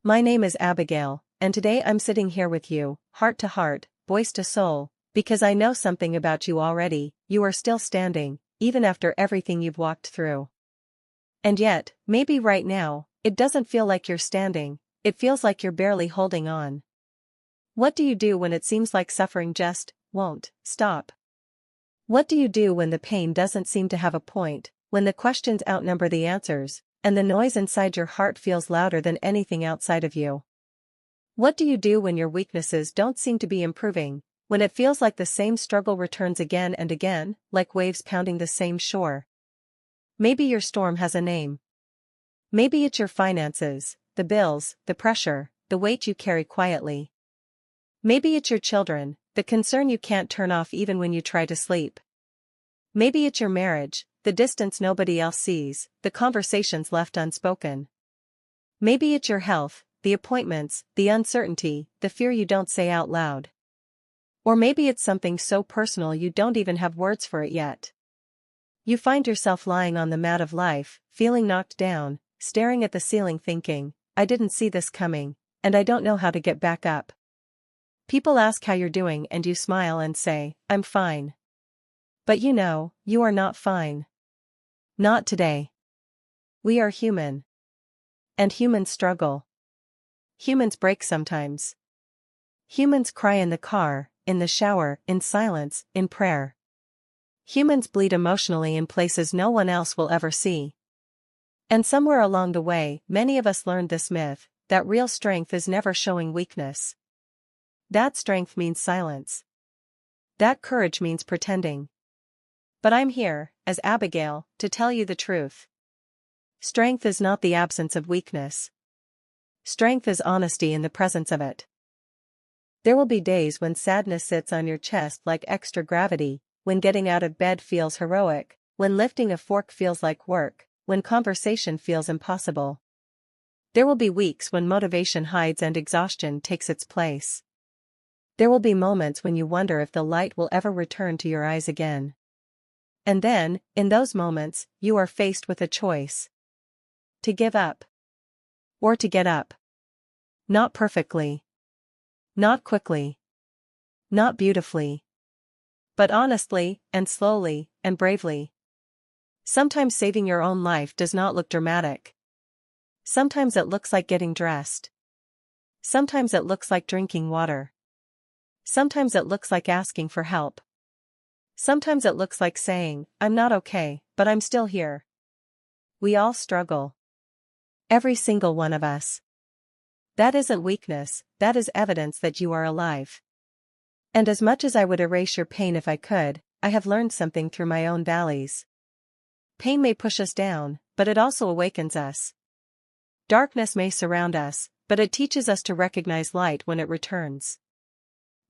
My name is Abigail, and today I'm sitting here with you, heart to heart, voice to soul, because I know something about you already. You are still standing, even after everything you've walked through. And yet, maybe right now, it doesn't feel like you're standing, it feels like you're barely holding on. What do you do when it seems like suffering just won't stop? What do you do when the pain doesn't seem to have a point, when the questions outnumber the answers, and the noise inside your heart feels louder than anything outside of you? What do you do when your weaknesses don't seem to be improving, when it feels like the same struggle returns again and again, like waves pounding the same shore? Maybe your storm has a name. Maybe it's your finances, the bills, the pressure, the weight you carry quietly. Maybe it's your children, the concern you can't turn off even when you try to sleep. Maybe it's your marriage, the distance nobody else sees, the conversations left unspoken. Maybe it's your health, the appointments, the uncertainty, the fear you don't say out loud. Or maybe it's something so personal you don't even have words for it yet. You find yourself lying on the mat of life, feeling knocked down, staring at the ceiling thinking, I didn't see this coming, and I don't know how to get back up. People ask how you're doing and you smile and say, I'm fine. But you know, you are not fine. Not today. We are human. And humans struggle. Humans break sometimes. Humans cry in the car, in the shower, in silence, in prayer. Humans bleed emotionally in places no one else will ever see. And somewhere along the way, many of us learned this myth, that real strength is never showing weakness. That strength means silence. That courage means pretending. But I'm here, as Abigail, to tell you the truth. Strength is not the absence of weakness. Strength is honesty in the presence of it. There will be days when sadness sits on your chest like extra gravity, when getting out of bed feels heroic, when lifting a fork feels like work, when conversation feels impossible. There will be weeks when motivation hides and exhaustion takes its place. There will be moments when you wonder if the light will ever return to your eyes again. And then, in those moments, you are faced with a choice. To give up. Or to get up. Not perfectly. Not quickly. Not beautifully. But honestly, and slowly, and bravely. Sometimes saving your own life does not look dramatic. Sometimes it looks like getting dressed. Sometimes it looks like drinking water. Sometimes it looks like asking for help. Sometimes it looks like saying, I'm not okay, but I'm still here. We all struggle. Every single one of us. That isn't weakness, that is evidence that you are alive. And as much as I would erase your pain if I could, I have learned something through my own valleys. Pain may push us down, but it also awakens us. Darkness may surround us, but it teaches us to recognize light when it returns.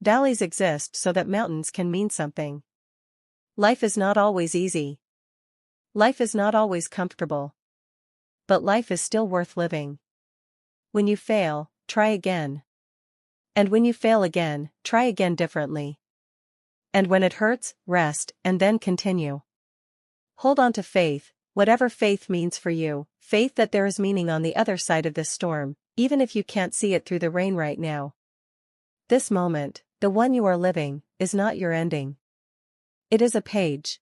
Valleys exist so that mountains can mean something. Life is not always easy. Life is not always comfortable. But life is still worth living. When you fail, try again. And when you fail again, try again differently. And when it hurts, rest, and then continue. Hold on to faith, whatever faith means for you, faith that there is meaning on the other side of this storm, even if you can't see it through the rain right now. This moment, the one you are living, is not your ending. It is a page.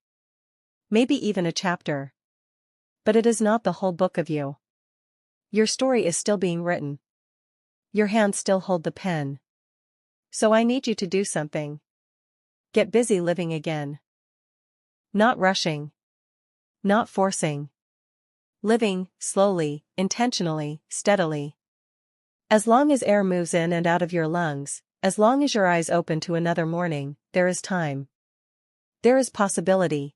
Maybe even a chapter. But it is not the whole book of you. Your story is still being written. Your hands still hold the pen. So I need you to do something. Get busy living again. Not rushing. Not forcing. Living, slowly, intentionally, steadily. As long as air moves in and out of your lungs, as long as your eyes open to another morning, there is time. There is possibility.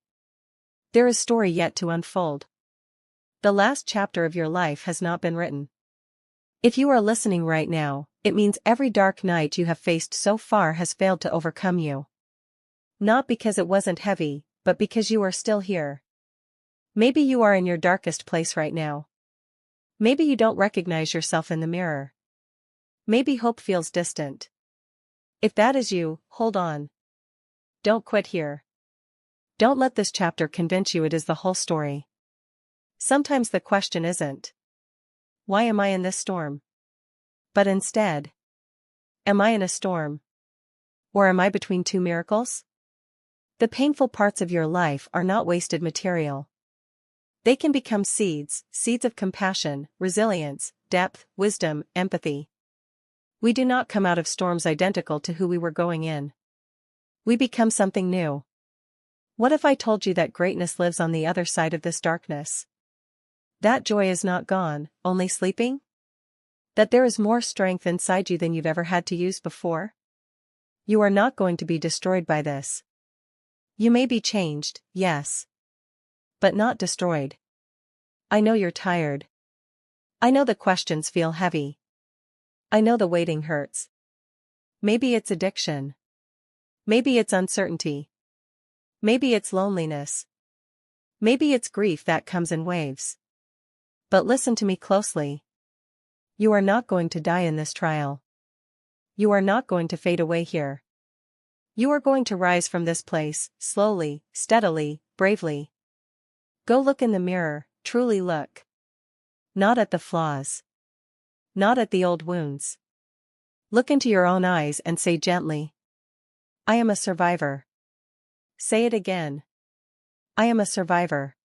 There is story yet to unfold. The last chapter of your life has not been written. If you are listening right now, it means every dark night you have faced so far has failed to overcome you. Not because it wasn't heavy, but because you are still here. Maybe you are in your darkest place right now. Maybe you don't recognize yourself in the mirror. Maybe hope feels distant. If that is you, hold on. Don't quit here. Don't let this chapter convince you it is the whole story. Sometimes the question isn't, why am I in this storm? But instead, am I in a storm? Or am I between two miracles? The painful parts of your life are not wasted material. They can become seeds, seeds of compassion, resilience, depth, wisdom, empathy. We do not come out of storms identical to who we were going in. We become something new. What if I told you that greatness lives on the other side of this darkness? That joy is not gone, only sleeping? That there is more strength inside you than you've ever had to use before? You are not going to be destroyed by this. You may be changed, yes. But not destroyed. I know you're tired. I know the questions feel heavy. I know the waiting hurts. Maybe it's addiction. Maybe it's uncertainty. Maybe it's loneliness. Maybe it's grief that comes in waves. But listen to me closely. You are not going to die in this trial. You are not going to fade away here. You are going to rise from this place, slowly, steadily, bravely. Go look in the mirror, truly look. Not at the flaws. Not at the old wounds. Look into your own eyes and say gently, I am a survivor. Say it again. I am a survivor.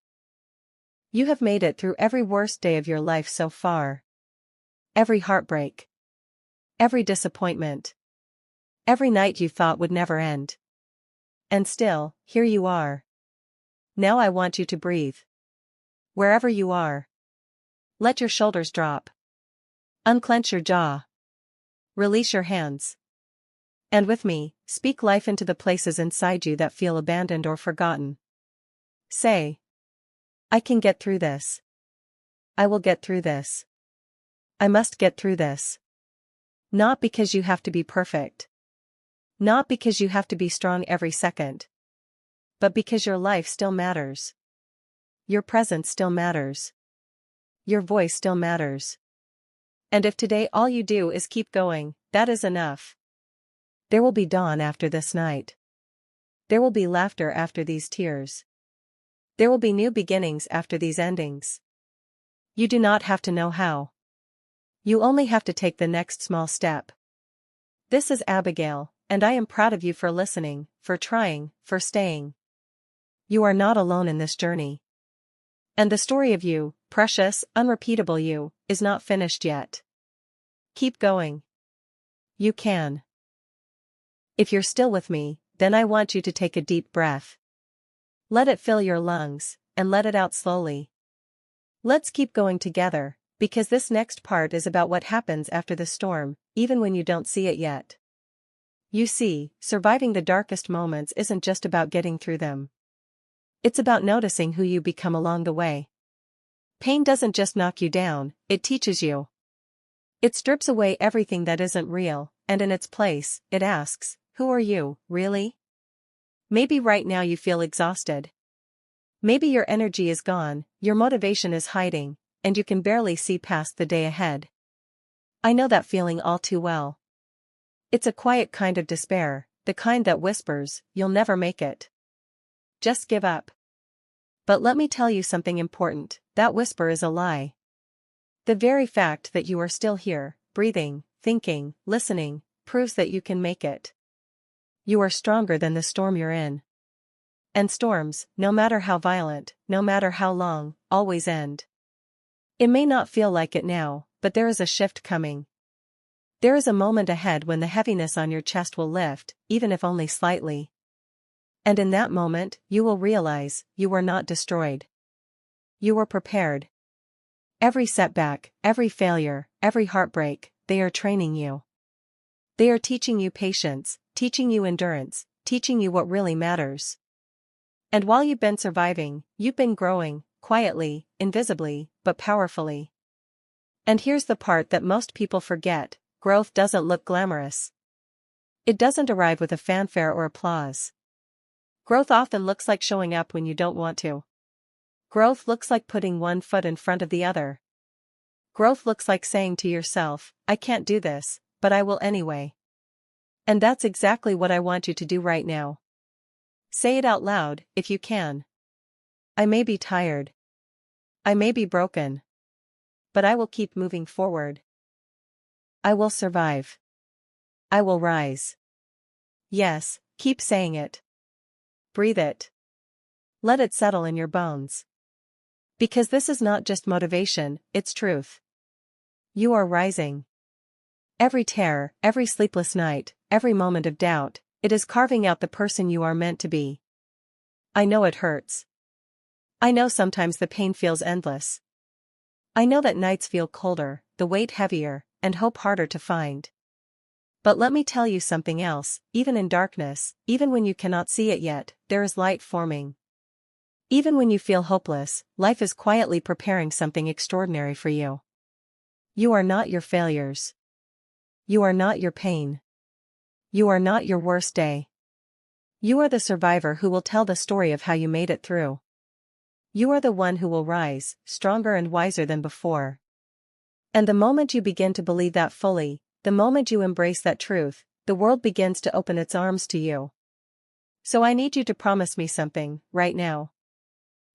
You have made it through every worst day of your life so far. Every heartbreak. Every disappointment. Every night you thought would never end. And still, here you are. Now I want you to breathe. Wherever you are. Let your shoulders drop. Unclench your jaw. Release your hands. And with me, speak life into the places inside you that feel abandoned or forgotten. Say, I can get through this. I will get through this. I must get through this. Not because you have to be perfect. Not because you have to be strong every second. But because your life still matters. Your presence still matters. Your voice still matters. And if today all you do is keep going, that is enough. There will be dawn after this night. There will be laughter after these tears. There will be new beginnings after these endings. You do not have to know how. You only have to take the next small step. This is Abigail, and I am proud of you for listening, for trying, for staying. You are not alone in this journey. And the story of you, precious, unrepeatable you, is not finished yet. Keep going. You can. If you're still with me, then I want you to take a deep breath. Let it fill your lungs, and let it out slowly. Let's keep going together, because this next part is about what happens after the storm, even when you don't see it yet. You see, surviving the darkest moments isn't just about getting through them. It's about noticing who you become along the way. Pain doesn't just knock you down, it teaches you. It strips away everything that isn't real, and in its place, it asks, who are you, really? Maybe right now you feel exhausted. Maybe your energy is gone, your motivation is hiding, and you can barely see past the day ahead. I know that feeling all too well. It's a quiet kind of despair, the kind that whispers, you'll never make it. Just give up. But let me tell you something important, that whisper is a lie. The very fact that you are still here, breathing, thinking, listening, proves that you can make it. You are stronger than the storm you're in. And storms, no matter how violent, no matter how long, always end. It may not feel like it now, but there is a shift coming. There is a moment ahead when the heaviness on your chest will lift, even if only slightly. And in that moment, you will realize, you were not destroyed. You were prepared. Every setback, every failure, every heartbreak, they are training you. They are teaching you patience, teaching you endurance, teaching you what really matters. And while you've been surviving, you've been growing, quietly, invisibly, but powerfully. And here's the part that most people forget, growth doesn't look glamorous. It doesn't arrive with a fanfare or applause. Growth often looks like showing up when you don't want to. Growth looks like putting one foot in front of the other. Growth looks like saying to yourself, I can't do this, but I will anyway. And that's exactly what I want you to do right now. Say it out loud, if you can. I may be tired. I may be broken. But I will keep moving forward. I will survive. I will rise. Yes, keep saying it. Breathe it. Let it settle in your bones. Because this is not just motivation, it's truth. You are rising. Every terror, every sleepless night, every moment of doubt, it is carving out the person you are meant to be. I know it hurts. I know sometimes the pain feels endless. I know that nights feel colder, the weight heavier, and hope harder to find. But let me tell you something else, even in darkness, even when you cannot see it yet, there is light forming. Even when you feel hopeless, life is quietly preparing something extraordinary for you. You are not your failures. You are not your pain. You are not your worst day. You are the survivor who will tell the story of how you made it through. You are the one who will rise, stronger and wiser than before. And the moment you begin to believe that fully, the moment you embrace that truth, the world begins to open its arms to you. So I need you to promise me something, right now.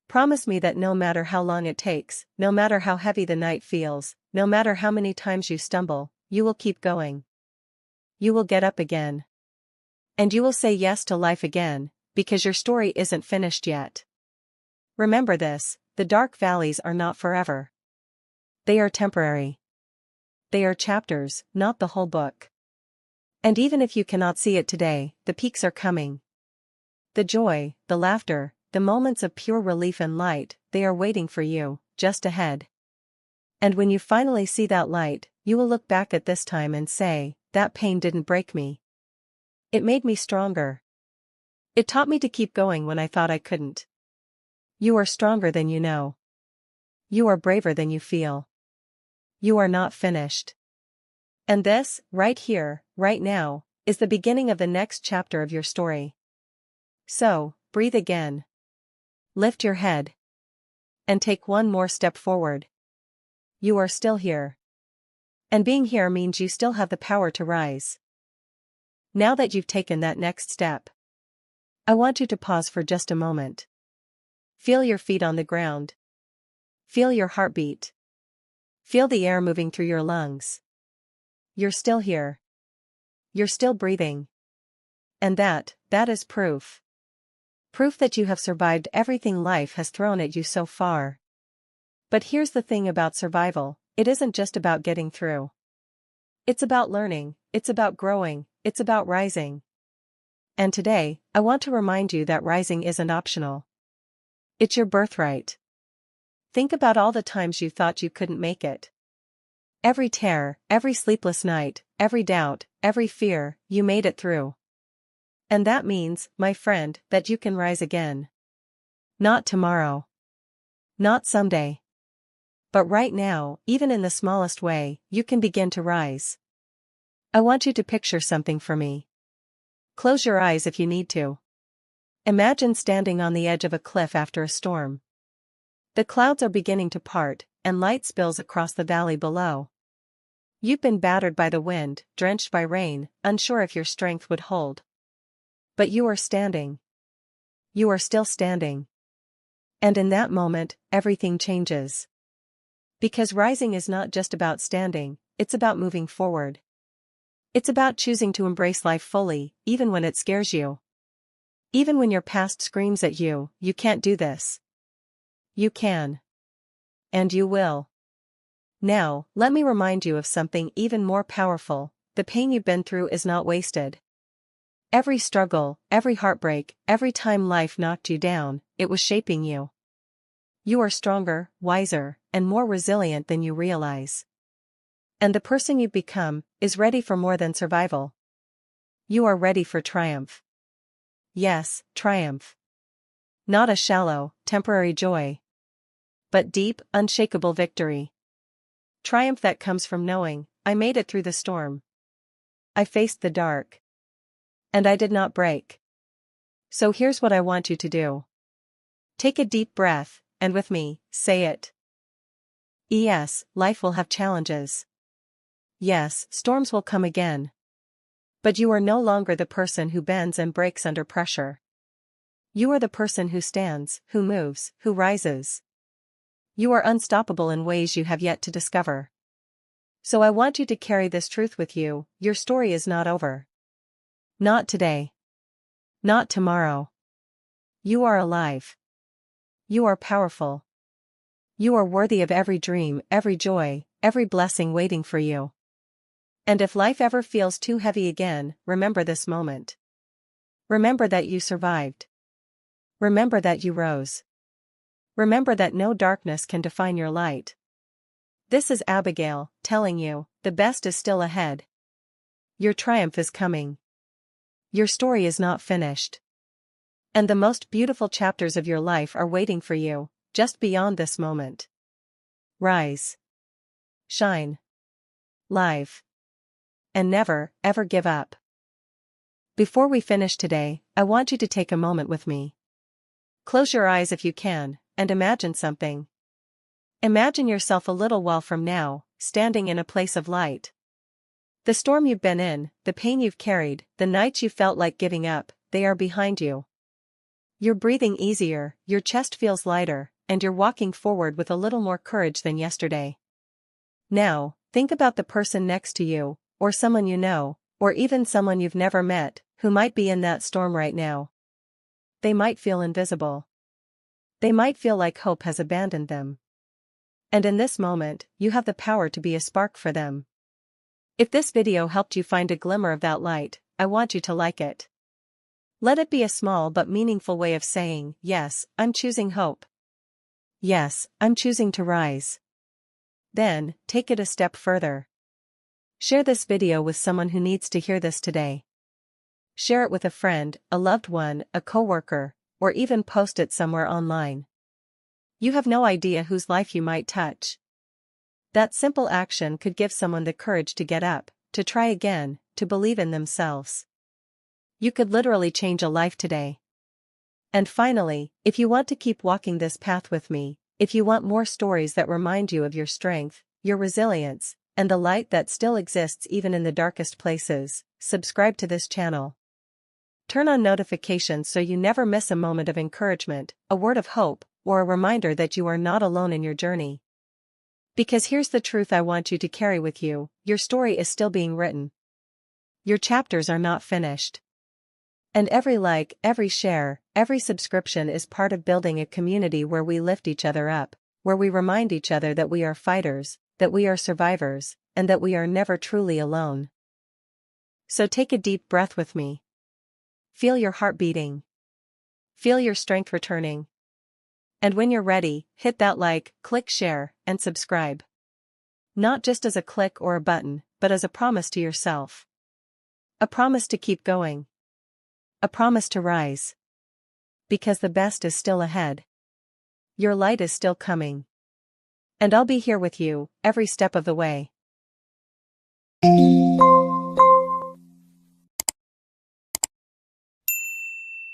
Promise me that no matter how long it takes, no matter how heavy the night feels, no matter how many times you stumble, you will keep going. You will get up again. And you will say yes to life again, because your story isn't finished yet. Remember this, the dark valleys are not forever. They are temporary. They are chapters, not the whole book. And even if you cannot see it today, the peaks are coming. The joy, the laughter, the moments of pure relief and light, they are waiting for you, just ahead. And when you finally see that light, you will look back at this time and say, that pain didn't break me. It made me stronger. It taught me to keep going when I thought I couldn't. You are stronger than you know. You are braver than you feel. You are not finished. And this, right here, right now, is the beginning of the next chapter of your story. So, breathe again. Lift your head. And take one more step forward. You are still here. And being here means you still have the power to rise. Now that you've taken that next step, I want you to pause for just a moment. Feel your feet on the ground. Feel your heartbeat. Feel the air moving through your lungs. You're still here. You're still breathing. And that is proof. Proof that you have survived everything life has thrown at you so far. But here's the thing about survival, it isn't just about getting through. It's about learning, it's about growing, it's about rising. And today, I want to remind you that rising isn't optional. It's your birthright. Think about all the times you thought you couldn't make it. Every terror, every sleepless night, every doubt, every fear, you made it through. And that means, my friend, that you can rise again. Not tomorrow. Not someday. But right now, even in the smallest way, you can begin to rise. I want you to picture something for me. Close your eyes if you need to. Imagine standing on the edge of a cliff after a storm. The clouds are beginning to part, and light spills across the valley below. You've been battered by the wind, drenched by rain, unsure if your strength would hold. But you are standing. You are still standing. And in that moment, everything changes. Because rising is not just about standing, it's about moving forward. It's about choosing to embrace life fully, even when it scares you. Even when your past screams at you, you can't do this. You can. And you will. Now, let me remind you of something even more powerful, the pain you've been through is not wasted. Every struggle, every heartbreak, every time life knocked you down, it was shaping you. You are stronger, wiser, and more resilient than you realize. And the person you've become is ready for more than survival. You are ready for triumph. Yes, triumph. Not a shallow, temporary joy. But deep, unshakable victory. Triumph that comes from knowing, I made it through the storm. I faced the dark. And I did not break. So here's what I want you to do. Take a deep breath, and with me, say it. Yes, life will have challenges. Yes, storms will come again. But you are no longer the person who bends and breaks under pressure. You are the person who stands, who moves, who rises. You are unstoppable in ways you have yet to discover. So I want you to carry this truth with you: your story is not over. Not today. Not tomorrow. You are alive. You are powerful. You are worthy of every dream, every joy, every blessing waiting for you. And if life ever feels too heavy again, remember this moment. Remember that you survived. Remember that you rose. Remember that no darkness can define your light. This is Abigail, telling you, the best is still ahead. Your triumph is coming. Your story is not finished. And the most beautiful chapters of your life are waiting for you, just beyond this moment. Rise. Shine. Live. And never, ever give up. Before we finish today, I want you to take a moment with me. Close your eyes if you can, and imagine something. Imagine yourself a little while from now, standing in a place of light. The storm you've been in, the pain you've carried, the nights you felt like giving up, they are behind you. You're breathing easier, your chest feels lighter, and you're walking forward with a little more courage than yesterday. Now, think about the person next to you, or someone you know, or even someone you've never met, who might be in that storm right now. They might feel invisible. They might feel like hope has abandoned them. And in this moment, you have the power to be a spark for them. If this video helped you find a glimmer of that light, I want you to like it. Let it be a small but meaningful way of saying, yes, I'm choosing hope. Yes, I'm choosing to rise. Then, take it a step further. Share this video with someone who needs to hear this today. Share it with a friend, a loved one, a coworker, or even post it somewhere online. You have no idea whose life you might touch. That simple action could give someone the courage to get up, to try again, to believe in themselves. You could literally change a life today. And finally, if you want to keep walking this path with me, if you want more stories that remind you of your strength, your resilience, and the light that still exists even in the darkest places, subscribe to this channel. Turn on notifications so you never miss a moment of encouragement, a word of hope, or a reminder that you are not alone in your journey. Because here's the truth I want you to carry with you: your story is still being written. Your chapters are not finished. And every like, every share, every subscription is part of building a community where we lift each other up, where we remind each other that we are fighters, that we are survivors, and that we are never truly alone. So take a deep breath with me. Feel your heart beating. Feel your strength returning. And when you're ready, hit that like, click share, and subscribe. Not just as a click or a button, but as a promise to yourself. A promise to keep going. A promise to rise. Because the best is still ahead. Your light is still coming. And I'll be here with you, every step of the way.